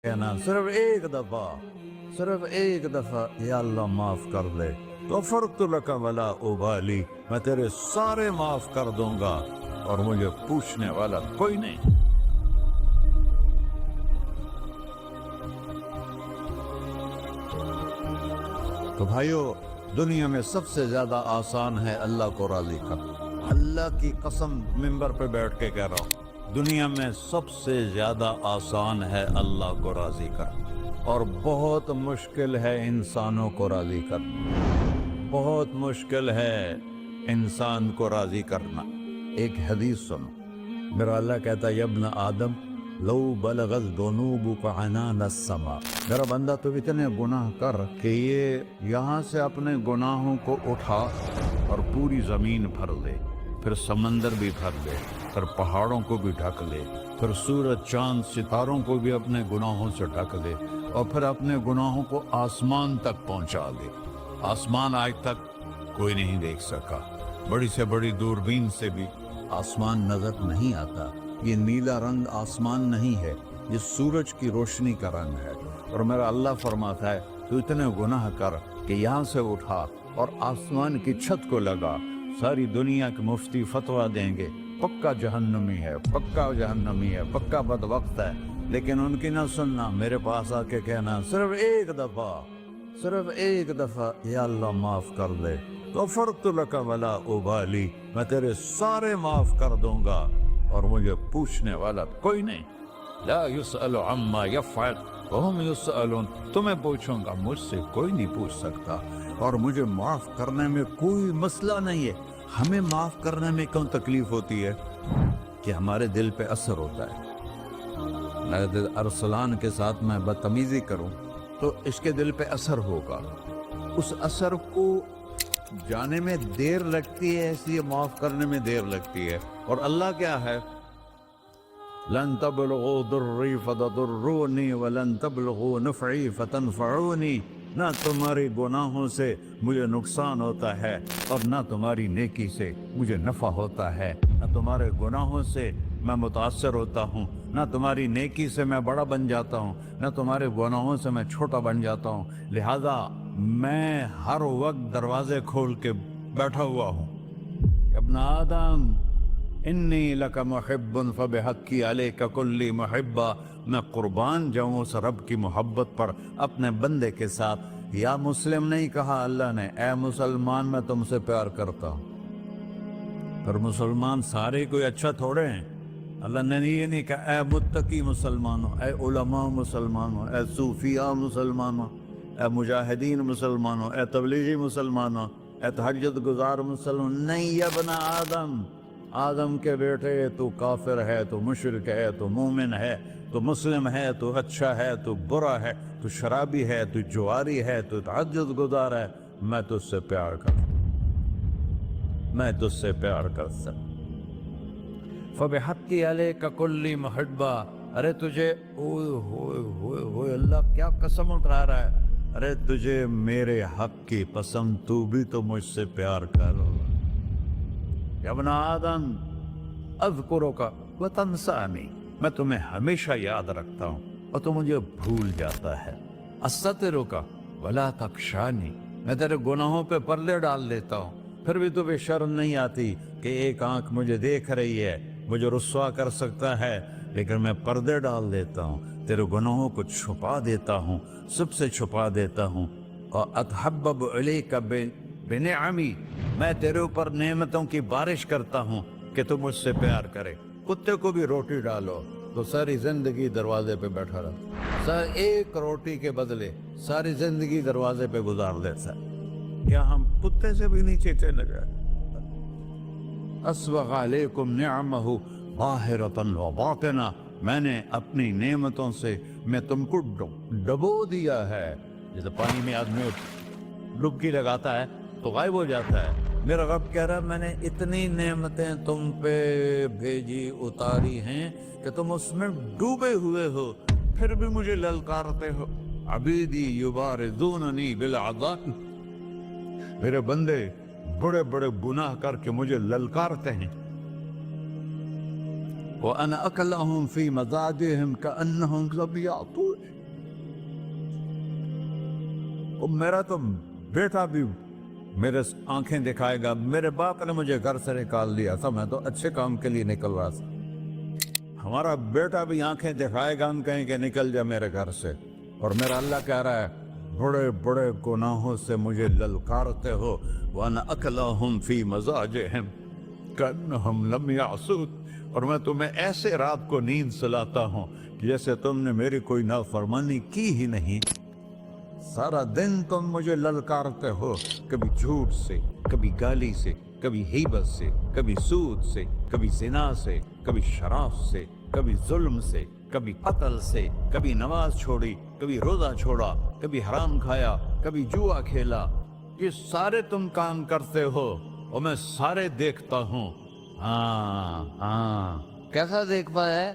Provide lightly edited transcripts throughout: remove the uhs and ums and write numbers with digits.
کہنا صرف ایک دفعہ یا اللہ معاف کر دے تو فرت لک ولا ابالی، میں تیرے سارے معاف کر دوں گا اور مجھے پوچھنے والا کوئی نہیں۔ تو بھائیو، دنیا میں سب سے زیادہ آسان ہے اللہ کو راضی کرنا۔ اللہ کی قسم ممبر پہ بیٹھ کے کہہ رہا ہوں، دنیا میں سب سے زیادہ آسان ہے اللہ کو راضی کرنا، اور بہت مشکل ہے انسانوں کو راضی کرنا۔ بہت مشکل ہے انسان کو راضی کرنا۔ ایک حدیث سنو، میرا اللہ کہتا ہے، یا ابن آدم لو بلغت ذنوبک عنان السماء، میرا بندہ تو اتنے گناہ کر کہ یہ یہاں سے اپنے گناہوں کو اٹھا اور پوری زمین بھر لے، پھر سمندر بھی بھر لے، پھر پہاڑوں کو بھی ڈھک لے، پھر سورج چاند ستاروں کو بھی اپنے گناہوں سے ڈھک لے، اور پھر اپنے گناہوں کو آسمان تک پہنچا دے۔ آسمان آج تک کوئی نہیں دیکھ سکا، بڑی سے بڑی دوربین سے بھی آسمان نظر نہیں آتا۔ یہ نیلا رنگ آسمان نہیں ہے، یہ سورج کی روشنی کا رنگ ہے۔ اور میرا اللہ فرماتا ہے، تو اتنے گناہ کر کہ یہاں سے اٹھا اور آسمان کی چھت کو لگا، ساری دنیا کے مفتی فتویٰ دیں گے پکا جہنمی ہے، پکا جہنمی ہے، پکا بدبخت ہے، لیکن ان کی نہ سننا، میرے پاس آ کے کہنا صرف ایک دفعہ یا اللہ معاف کر دے تو فرت لک ولا ابالی، میں تیرے سارے معاف کر دوں گا اور مجھے پوچھنے والا کوئی نہیں۔ لا يسأل عما يفعل وهم يسألون، تمہیں پوچھوں گا، مجھ سے کوئی نہیں پوچھ سکتا، اور مجھے معاف کرنے میں کوئی مسئلہ نہیں ہے۔ ہمیں معاف کرنے میں کیوں تکلیف ہوتی ہے؟ کہ ہمارے دل پہ اثر ہوتا ہے۔ اگر ارسلان کے ساتھ میں بدتمیزی کروں تو اس کے دل پہ اثر ہوگا، اس اثر کو جانے میں دیر لگتی ہے، اس لیے معاف کرنے میں دیر لگتی ہے۔ اور اللہ کیا ہے؟ لن تبلغوا ضري فتضروني ولن تبلغوا نفعي فتنفعوني، نہ تمہاری گناہوں سے مجھے نقصان ہوتا ہے اور نہ تمہاری نیکی سے مجھے نفع ہوتا ہے۔ نہ تمہارے گناہوں سے میں متاثر ہوتا ہوں، نہ تمہاری نیکی سے میں بڑا بن جاتا ہوں، نہ تمہارے گناہوں سے میں چھوٹا بن جاتا ہوں۔ لہذا میں ہر وقت دروازے کھول کے بیٹھا ہوا ہوں۔ ابن آدم انی لک محب فبحقی علیک کلی محبہ، میں قربان جاؤں اس رب کی محبت پر اپنے بندے کے ساتھ۔ یا مسلم نہیں کہا اللہ نے، اے مسلمان میں تم سے پیار کرتا ہوں۔ پر مسلمان سارے کوئی اچھا تھوڑے ہیں۔ اللہ نے یہ نہیں کہا اے متقی مسلمانوں، اے علماء مسلمانوں، اے صوفیاء مسلمانوں، اے مجاہدین مسلمانوں، اے تبلیغی مسلمانوں، اے تہجد گزار مسلمان، نہیں۔ یا ابن آدم، آدم کے بیٹے، تو کافر ہے، تو مشرک ہے، تو مومن ہے، تو مسلم ہے، تو اچھا ہے، تو برا ہے، تو شرابی ہے، تو جواری ہے، تو تہجد گزار ہے، میں تجھ سے پیار کرتا ہوں، میں تجھ سے پیار کرتا ہوں۔ فبحقی علیک کلی محبہ، ارے تجھے اوئے ہوئے ہوئے ہوئے، اللہ کیا قسم اٹھا رہا ہے، ارے تجھے میرے حق کی قسم، تو بھی تو مجھ سے پیار کر۔ یا ابن آدم اذکرک وتنسانی، میں تمہیں ہمیشہ یاد رکھتا ہوں اور تو مجھے بھول جاتا ہے۔ استترک ولا تخشانی، میں تیرے گناہوں پہ پردے ڈال دیتا ہوں، پھر بھی تمہیں شرم نہیں آتی کہ ایک آنکھ مجھے دیکھ رہی ہے، مجھے رسوا کر سکتا ہے، لیکن میں پردے ڈال دیتا ہوں، تیرے گناہوں کو چھپا دیتا ہوں، سب سے چھپا دیتا ہوں۔ اور اتحبب الیک بنعمی، میں تیرے اوپر نعمتوں کی بارش کرتا ہوں کہ تم مجھ سے پیار کرے۔ کتے کو بھی روٹی ڈالو تو ساری زندگی دروازے پہ بیٹھا رہتا، ایک روٹی کے بدلے ساری زندگی دروازے پہ گزار دیتا ہے۔ کیا ہم کتے سے بھی نیچے چلے گئے؟ اسبغ علیکم نعمہ ظاہرۃ وباطنہ، میں نے اپنی نعمتوں سے میں تم کو ڈبو دیا ہے۔ جیسے پانی میں آدمی ڈبکی لگاتا ہے تو غائب ہو جاتا ہے، میرا رب کہہ رہا ہے میں نے اتنی نعمتیں تم پہ بھیجی، اتاری ہیں کہ تم اس میں ڈوبے ہوئے ہو، پھر بھی مجھے للکارتے ہو۔ عبیدی یبارزوننی بالعذاب، میرے بندے بڑے بڑے گناہ کر کے مجھے للکارتے ہیں۔ وَأَنَا أَكْلَهُمْ فِي مَزَاجِهِمْ كَأَنَّهُمْ لَمْ يَعْطُونِ، اور میرا تو بیٹا بھی میرے آنکھیں دکھائے گا. میرے باپ نے مجھے گھر سے نکال دیا تھا, میں تو اچھے کام کے لیے نکل رہا تھا. ہمارا بیٹا بھی آنکھیں دکھائے گا, ہم کہیں کہ نکل جا میرے گھر سے. اور میرا اللہ کہہ رہا ہے بڑے بڑے گناہوں سے مجھے للکارتے ہو. وَأَنَا أَكْلَهُمْ فِي مَزَاجِهِمْ كَأَنَّهُمْ لَمْ يَعْصُونِ. اور میں تمہیں ایسے رات کو نیند سلاتا ہوں کہ جیسے تم نے میری کوئی نافرمانی کی ہی نہیں. سارا دن تم مجھے للکارتے ہو, کبھی جھوٹ سے, کبھی گالی سے, کبھی غیبت سے, کبھی سود سے, کبھی زنا سے, کبھی شراب سے, کبھی ظلم سے, کبھی قتل سے, کبھی نماز چھوڑی, کبھی روزہ چھوڑا, کبھی حرام کھایا, کبھی جوا کھیلا. یہ سارے تم کام کرتے ہو اور میں سارے دیکھتا ہوں. ہاں کیسا دیکھ پایا؟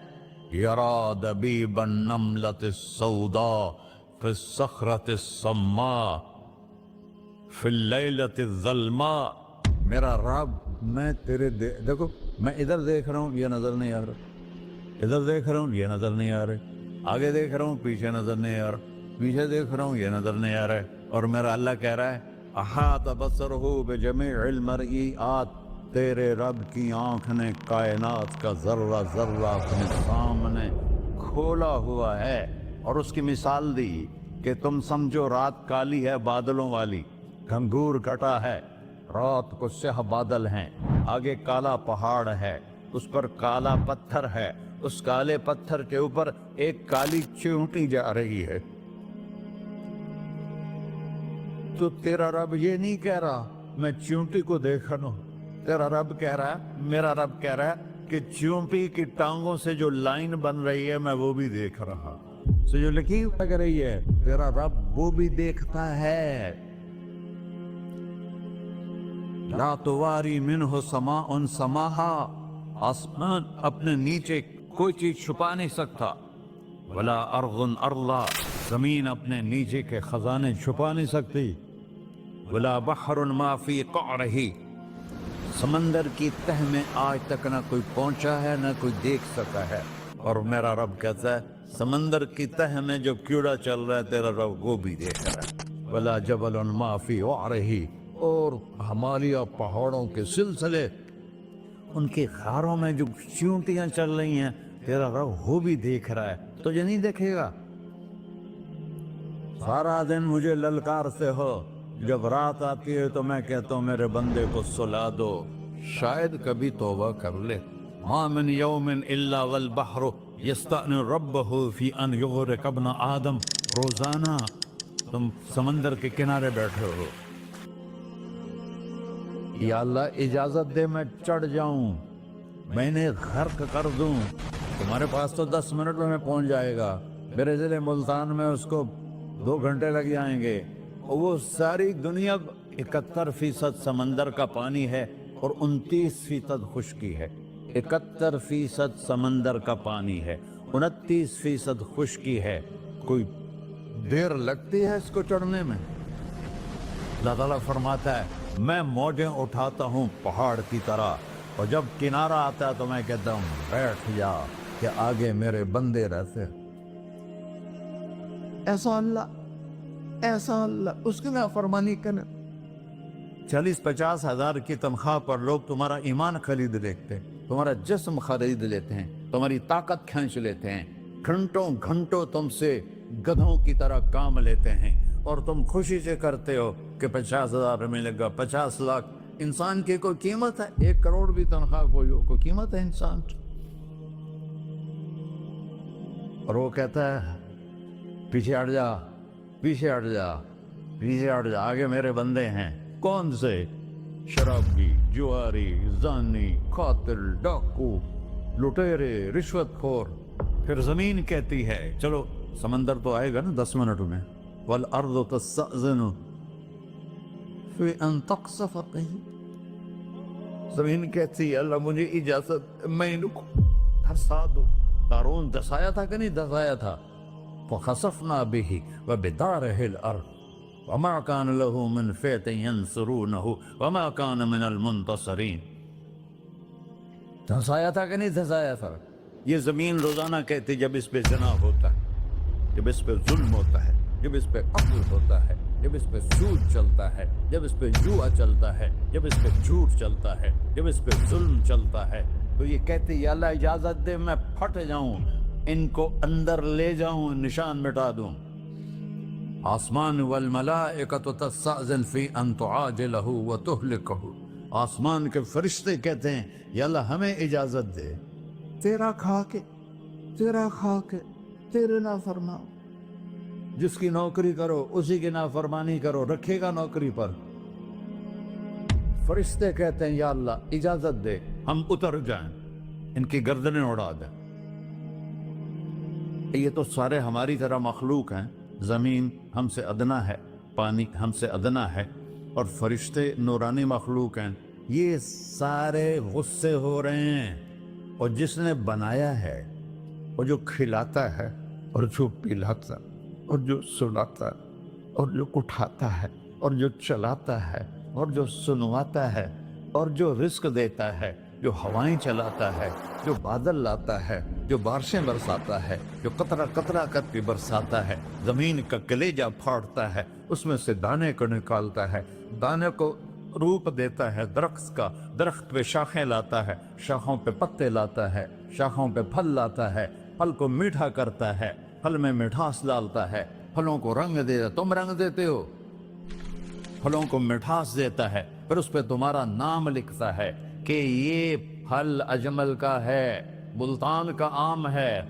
یرا دبیب النملۃ السوداء فی الصخرۃ الصماء فی اللیلۃ الظلماء. میرا رب میں تیرے دیکھو, میں ادھر دیکھ رہا ہوں یہ نظر نہیں آ رہا, ادھر دیکھ رہا ہوں یہ نظر نہیں آ رہے, آگے دیکھ رہا ہوں پیچھے نظر نہیں آ رہا, پیچھے دیکھ رہا ہوں یہ نظر نہیں آ رہا ہے. اور میرا اللہ کہہ رہا ہے احاط بصرہ بجمیع المرئیات. تیرے رب کی آنکھ نے کائنات کا ذرہ ذرہ اپنے سامنے کھولا ہوا ہے. اور اس کی مثال دی کہ تم سمجھو رات کالی ہے بادلوں والی, گھنگور کٹا ہے, رات کو سیاہ بادل ہیں, آگے کالا پہاڑ ہے, اس پر کالا پتھر ہے, اس کالے پتھر کے اوپر ایک کالی چیونٹی جا رہی ہے. تو تیرا رب یہ نہیں کہہ رہا میں چیونٹی کو دیکھ رہا ہوں, تیرا رب کہہ رہا ہے, میرا رب کہہ رہا ہے کہ چیونٹی کی ٹانگوں سے جو لائن بن رہی ہے میں وہ بھی دیکھ رہا. سے جو لکیر لگ رہی ہے تیرا رب وہ بھی دیکھتا ہے. لا تواری منہ سماء سماہا, آسمان اپنے نیچے کوئی چیز چھپا نہیں سکتا. ولا ارض ارضا, زمین اپنے نیچے کے خزانے چھپا نہیں سکتی. ولا بحر ما فی قعرہ, سمندر کی تہ میں آج تک نہ کوئی پہنچا ہے نہ کوئی دیکھ سکا ہے. اور میرا رب کہتا ہے سمندر کی تہ میں جو کیڑا چل رہا ہے تیرا رب وہ بھی دیکھ رہا ہے. ولا جبل ما فی وعرہ, اور ہمالیہ پہاڑوں کے سلسلے ان کے خاروں میں جو چیونٹیاں چل رہی ہیں تیرا رب وہ بھی دیکھ رہا ہے. تجھے نہیں دیکھے گا؟ سارا دن مجھے للکارتے ہو, جب رات آتی ہے تو میں کہتا ہوں میرے بندے کو سلا دو, شاید کبھی توبہ کر لے. ما من یوم الا والبحر یستأن ربہ فی ان یغرق ابن آدم. روزانہ تم سمندر کے کنارے بیٹھے ہو, یا اللہ اجازت دے میں چڑھ جاؤں, میں نے غرق کر دوں. تمہارے پاس تو 10 منٹ میں پہنچ جائے گا, میرے ضلع ملتان میں اس کو 2 گھنٹے لگ جائیں گے. اور وہ ساری دنیا 71% سمندر کا پانی ہے اور 29% خشکی ہے. 71% سمندر کا پانی ہے, 29% خشکی ہے. کوئی دیر لگتی ہے اس کو چڑھنے میں؟ اللہ تعالیٰ فرماتا ہے میں موجیں اٹھاتا ہوں پہاڑ کی طرح, اور جب کنارہ آتا ہے تو میں کہتا ہوں بیٹھ جا کہ آگے میرے بندے رہتے. ایسا اللہ اس کی نافرمانی کرنا. 40-50 ہزار کی تنخواہ پر لوگ تمہارا ایمان خرید لیتے, تمہارا جسم خرید لیتے ہیں, تمہاری طاقت کھینچ لیتے ہیں, گھنٹوں گھنٹوں تم سے گدھوں کی طرح کام لیتے ہیں, اور تم خوشی سے کرتے ہو کہ 50,000 ملے گا, 50 لاکھ. انسان کی کوئی قیمت ہے؟ 1 کروڑ بھی تنخواہ کوئی قیمت ہے انسان کی؟ اور وہ کہتا ہے پیچھے ہٹ جا, پیچھے ہٹ جا, پیچھے ہٹ جا, آگے میرے بندے ہیں. کون سے؟ شرابی, جواری, زانی, قاتل, ڈاکو, لٹیرے, رشوت خور. پھر زمین کہتی ہے چلو سمندر تو آئے گا نا 10 منٹ میں. والارض تستأذن فی ان تقصف قیل, زمین کہتی ہے اللہ مجھے اجازت, میں ان کو دھسا دو. قارون دھسایا تھا کہ نہیں دھسایا تھا؟ فخسفنا به وبداره الارض وما كان له من فئة ينصرونه وما كان من المنتصرين. دھسایا تھا کہ نہیں دھسایا تھا؟ یہ زمین روزانہ کہتی جب اس پہ زنا ہوتا ہے, جب اس پہ ظلم ہوتا ہے, جب اس پہ قتل ہوتا ہے, جب اس پہ سود چلتا ہے، جب اس پہ جوا چلتا ہے، جب اس پہ جھوٹ چلتا ہے، جب اس پہ ظلم چلتا ہے، تو یہ کہتے یا اللہ اجازت دے میں پھٹ جاؤں، ان کو اندر لے جاؤں، نشان مٹا دوں۔ آسمان والملائکۃ تستأذن فی ان تعاجلہ وتہلکہ، آسمان کے فرشتے کہتے ہیں یا اللہ ہمیں اجازت دے، تیرا کھا کے تیرے نافرمان، جس کی نوکری کرو اسی کی نافرمانی کرو، رکھے گا نوکری پر؟ فرشتے کہتے ہیں یا اللہ اجازت دے ہم اتر جائیں، ان کی گردنیں اڑا دیں۔ یہ تو سارے ہماری طرح مخلوق ہیں، زمین ہم سے ادنا ہے، پانی ہم سے ادنا ہے، اور فرشتے نورانی مخلوق ہیں، یہ سارے غصے ہو رہے ہیں۔ اور جس نے بنایا ہے، اور جو کھلاتا ہے، اور جو پلاتا، اور جو سلاتا، اور جو اٹھاتا ہے، اور جو چلاتا ہے، اور جو سنواتا ہے، اور جو رزق دیتا ہے، جو ہوائیں چلاتا ہے، جو بادل لاتا ہے، جو بارشیں برساتا ہے، جو قطرہ قطرہ کر کے برساتا ہے، زمین کا کلیجہ پھاڑتا ہے، اس میں سے دانے کو نکالتا ہے، دانے کو روپ دیتا ہے درخت کا، درخت پہ شاخیں لاتا ہے، شاخوں پہ پتے لاتا ہے، شاخوں پہ پھل لاتا ہے، پھل کو میٹھا کرتا ہے، پھل میں مٹھاس ڈالتا ہے، پھلوں کو رنگ دیتا، تم رنگ دیتے ہو، پھلوں کو مٹھاس دیتا ہے، پھر اس پہ تمہارا نام لکھتا ہے کہ یہ پھل اجمل کا ہے، ملتان کا آم ہے،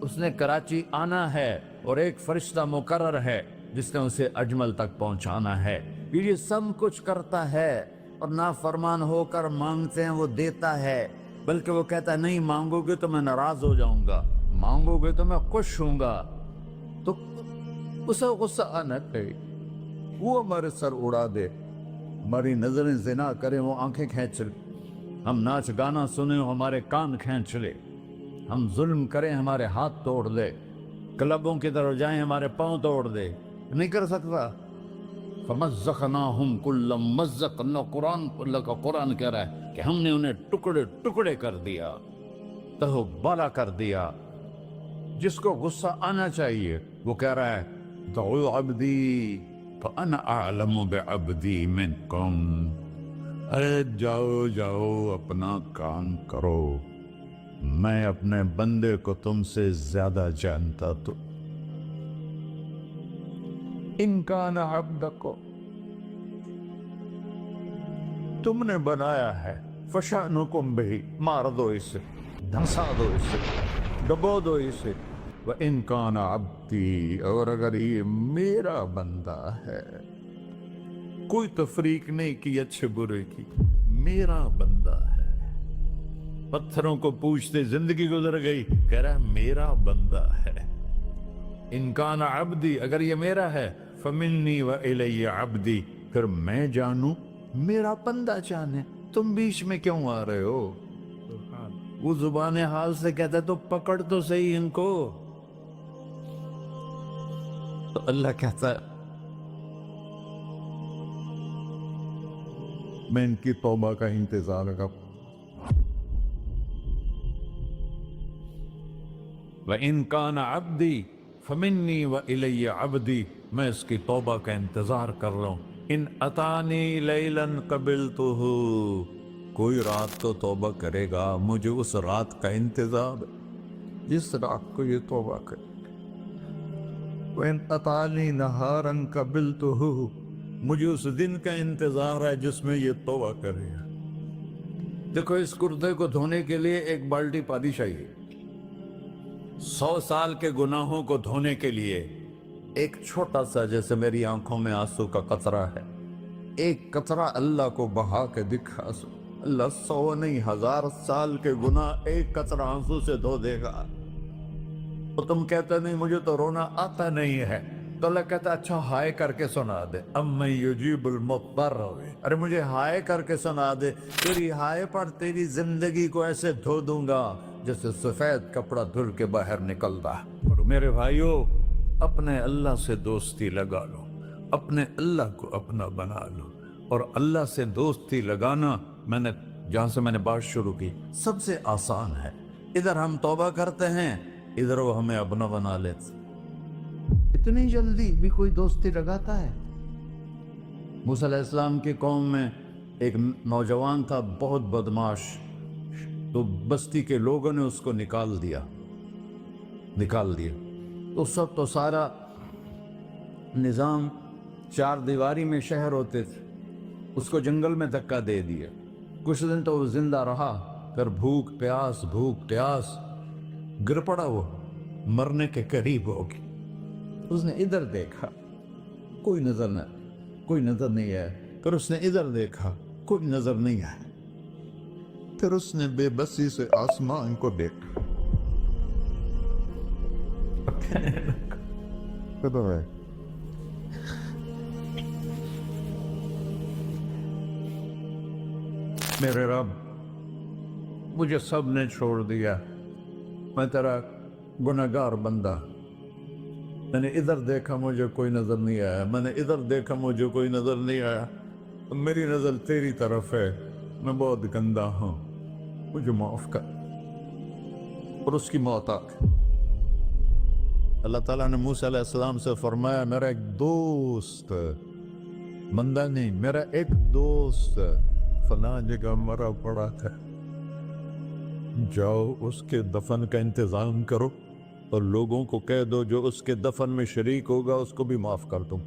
اس نے کراچی آنا ہے، اور ایک فرشتہ مقرر ہے جس نے اسے اجمل تک پہنچانا ہے۔ یہ سب کچھ کرتا ہے، اور نافرمان ہو کر مانگتے ہیں وہ دیتا ہے، بلکہ وہ کہتا ہے نہیں مانگو گے تو میں ناراض ہو جاؤں گا، مانگو گے تو میں خوش ہوں گا۔ تو اسے غصہ آنا چاہیے، وہ ہمارے سر اڑا دے، ہماری نظریں زنا کریں وہ آنکھیں کھینچ لے، ہم ناچ گانا سنیں ہمارے کان کھینچ لے، ہم ظلم کریں ہمارے ہاتھ توڑ دے، کلبوں کی طرف جائیں ہمارے پاؤں توڑ دے، نہیں کر سکتا۔ فَمَزَّقْنَاهُمْ كُلَّ مُمَزَّقٍ، اللہ کا قرآن کہہ رہا ہے کہ ہم نے انہیں ٹکڑے ٹکڑے کر دیا، تہو بالا کر دیا۔ جس کو غصہ آنا چاہیے وہ کہہ رہا ہے دعو عبدی فَأَنَا أَعْلَمُ بِعَبْدِي مِنْكُمْ، ارے جاؤ جاؤ اپنا کام کرو، میں اپنے بندے کو تم سے زیادہ جانتا۔ تو ان کان عبدکو، تم نے بنایا ہے، فشانکم بہی، مار دو اسے، دھنسا دو اسے، ڈبو دو اسے، وَإِن كَانَ عَبْدِي، اور اگر یہ میرا بندہ ہے، کوئی تفریق نہیں کی اچھے برے کی، میرا بندہ ہے۔ پتھروں کو پوچھتے زندگی گزر گئی، کہہ رہا ہے میرا بندہ ہے۔ ان کان عبدی، اگر یہ میرا ہے، فمنی وإلی عبدی، پھر میں جانوں میرا بندہ جانے، تم بیچ میں کیوں آ رہے ہو؟ وہ زبان حال سے کہتا ہے تو پکڑ تو صحیح ان کو۔ تو اللہ کہتا ہے میں ان کی توبہ کا انتظار کروں۔ وَإِن كَانَ عَبْدِي فَمِنِّي وَإِلَيَّ عَبْدِي، میں اس کی توبہ کا انتظار کر رہا ہوں۔ ان اتانی لیلاً قبلتہ، کوئی رات تو توبہ کرے گا، مجھے اس رات کا انتظار ہے جس رات کو یہ توبہ کرے۔ وَإِنْ أَتَانِي نَهَارًا قَبِلْتُهُ، مجھے اس دن کا انتظار ہے جس میں یہ توبہ کرے گا۔ دیکھو اس کرتے کو دھونے کے لیے ایک بالٹی پانی چاہیے، 100 سال کے گناہوں کو دھونے کے لیے ایک چھوٹا سا، جیسے میری آنکھوں میں آنسو کا قطرہ ہے، ایک قطرہ اللہ کو بہا کے دکھا سو، اللہ 100 نہیں 1000 سال کے گناہ ایک قطرہ آنسو سے دھو دے گا۔ تو تم کہتے نہیں مجھے تو رونا آتا نہیں ہے، تو اللہ کہتا اچھا ہائے کر کے سنا دے، اَمَّن يُجِيبُ الْمُضْطَرَّ، ارے مجھے ہائے کر کے سنا دے، تیری ہائے پر تیری زندگی کو ایسے دھو دوں گا جیسے سفید کپڑا دھل کے باہر نکلتا۔ اور میرے بھائیو، اپنے اللہ سے دوستی لگا لو، اپنے اللہ کو اپنا بنا لو، اور اللہ سے دوستی لگانا جہاں سے میں نے بات شروع کی سب سے آسان ہے۔ ادھر ہم توبہ کرتے ہیں، ادھر وہ ہمیں اپنا بنا لیتے۔ اتنی جلدی بھی کوئی دوستی لگاتا ہے؟ موسیٰ علیہ السلام کی قوم میں ایک نوجوان تھا بہت بدماش، تو بستی کے لوگوں نے اس کو نکال دیا۔ تو سارا نظام چار دیواری میں شہر ہوتے تھے، اس کو جنگل میں دھکا دے دیا۔ کچھ دن تو وہ زندہ رہا، پھر بھوک پیاس گر پڑا، وہ مرنے کے قریب ہو گیا۔ اس نے ادھر دیکھا، کوئی نظر نہیں آیا، پھر اس نے ادھر دیکھا، کوئی نظر نہیں آیا، پھر اس نے بے بسی سے آسمان کو دیکھا۔ کدھر ہے؟ میرے رب، مجھے سب نے چھوڑ دیا، میں تیرا گنہگار بندہ، میں نے ادھر دیکھا مجھے کوئی نظر نہیں آیا، میں نے ادھر دیکھا مجھے کوئی نظر نہیں آیا، میری نظر تیری طرف ہے، میں بہت گندا ہوں، مجھے معاف کر۔ اور اس کی موت آ گئی۔ اللہ تعالیٰ نے موسیٰ علیہ السلام سے فرمایا، میرا ایک دوست، بندہ نہیں، میرا ایک دوست فلاں جگہ مرا پڑا ہے، جاؤ اس کے دفن کا انتظام کرو اور لوگوں کو کہہ دو جو اس کے دفن میں شریک ہوگا اس کو بھی معاف کر دوں۔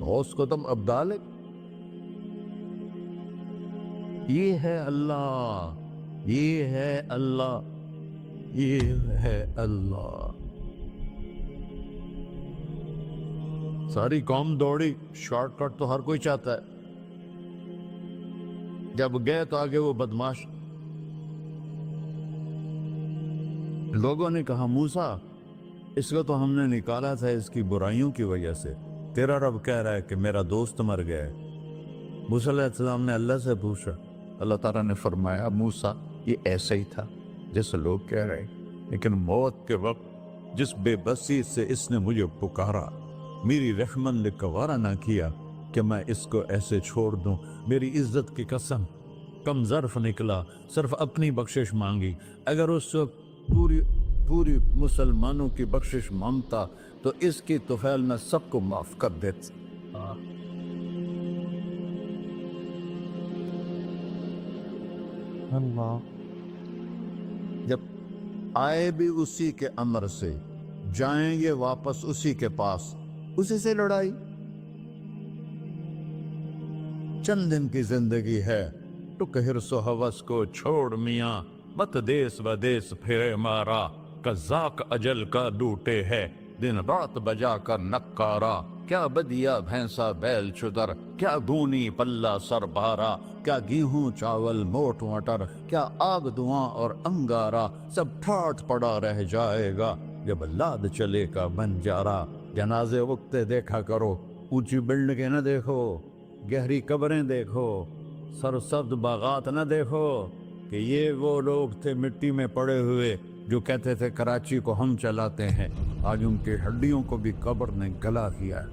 غوث کو تم ابدال ہے۔ یہ ہے اللہ، یہ ہے اللہ، یہ ہے اللہ۔ ساری قوم دوڑی، شارٹ کٹ تو ہر کوئی چاہتا ہے۔ جب گئے تو آگے وہ بدماش، لوگوں نے کہا موسیٰ اس کو تو ہم نے نکالا تھا اس کی برائیوں کی وجہ سے، تیرا رب کہہ رہا ہے کہ میرا دوست مر گیا ہے۔ موسیٰ علیہ السلام نے اللہ سے پوچھا، اللہ تعالیٰ نے فرمایا موسیٰ یہ ایسا ہی تھا جیسے لوگ کہہ رہے، لیکن موت کے وقت جس بے بسی سے اس نے مجھے پکارا، میری رحمت نے گوارا نہ کیا کہ میں اس کو ایسے چھوڑ دوں، میری عزت کی قسم کم ظرف نکلا، صرف اپنی بخشش مانگی، اگر اس وقت پوری مسلمانوں کی بخشش مانگتا تو اس کی طفیل میں سب کو معاف کر دیتا۔ اللہ جب آئے بھی اسی کے امر سے، جائیں گے واپس اسی کے پاس، اسی سے لڑائی۔ چند دن کی زندگی ہے، ٹک حرص و ہوس کو چھوڑ میاں، مت دیس بدیس پھرے مارا، قزاق اجل کا ڈوٹے ہے، دن رات بجا کر نکارا، کیا بدیا بھینسا بیل چدر، کیا گونی پلہ سر بارا، کیا گیہوں چاول موٹ مٹر، کیا آگ دھواں اور انگارا، سب ٹھاٹ پڑا رہ جائے گا جب لاد چلے کا بنجارا۔ جنازے وقتے دیکھا کرو، اونچی بلڈنگیں نہ دیکھو، گہری قبریں دیکھو، سرسبز باغات نہ دیکھو کہ یہ وہ لوگ تھے مٹی میں پڑے ہوئے جو کہتے تھے کراچی کو ہم چلاتے ہیں، آج ان کی ہڈیوں کو بھی قبر نے گلا دیا ہے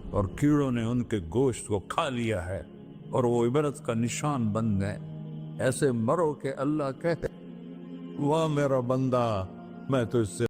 اور کیڑوں نے ان کے گوشت کو کھا لیا ہے اور وہ عبرت کا نشان بن گئے۔ ایسے مرو کہ اللہ کہتے واہ میرا بندہ، میں تو اس سے